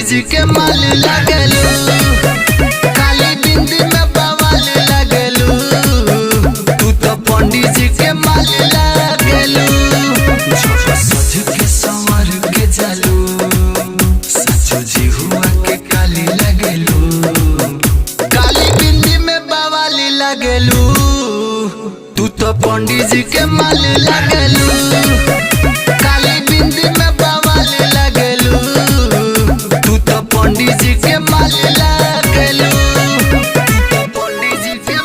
पंडित जी के माल लगलू, काली बिंदी में बवाल लगलू, तू तो पंडित जी के माल लगलू। सज के संवर के जालू, सचो जी हुआ के काली लगलू, काली बिंदी में बवाल लगलू, तू तो पंडित जी के माल लगलू, काली बिंदी में बवाल लगलू, तू तो पंडित जी के माल लगलू, पंडित जी के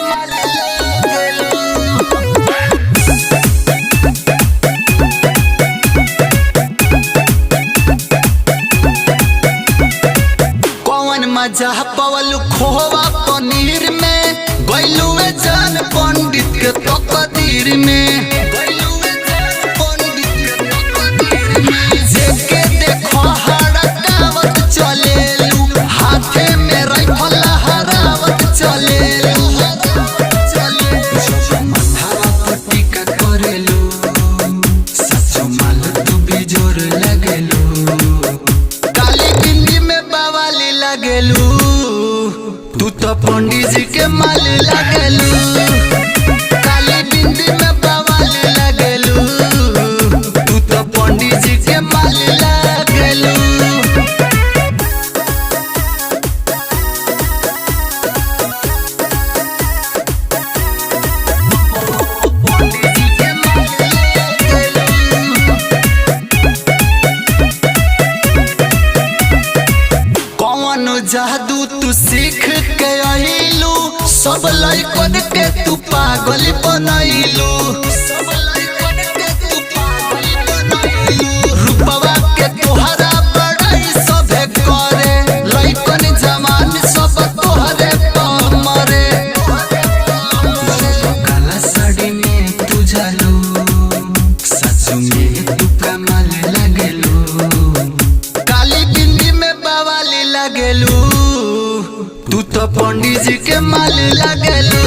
माल लगलू। कौन मजा पवल खोवा पनीर में, गइलुए जान पंडित के तकदीर में, जेके देखो हड़कावत चलेलू, हाथे में राइफल हरावत चलेलू, माथावा पर टीका करेलू, सचो माल तू भी जोर लगेलू, काली बिंदी में बवाल लगेलू, तू तो पंडित जी के माल लगेलू, काली बिंदी में बवाल लगेलू, तू तो पंडित जी के माल लगेलू। पंडित जी के माल लगेलू। कौन जादू तू सीख के आइलू, सब लइकन के तू पागल बनैलू, रूपवा के तोहरा बड़ाई सभे करे, लइकन जवान सब तोहरे पर मरे, काला साड़ी में तू जालू, सचो में तू कमाल लगेलू, काली बिंदी में बवाल लगेलू, तू तो पंडित जी के माल लगेलू,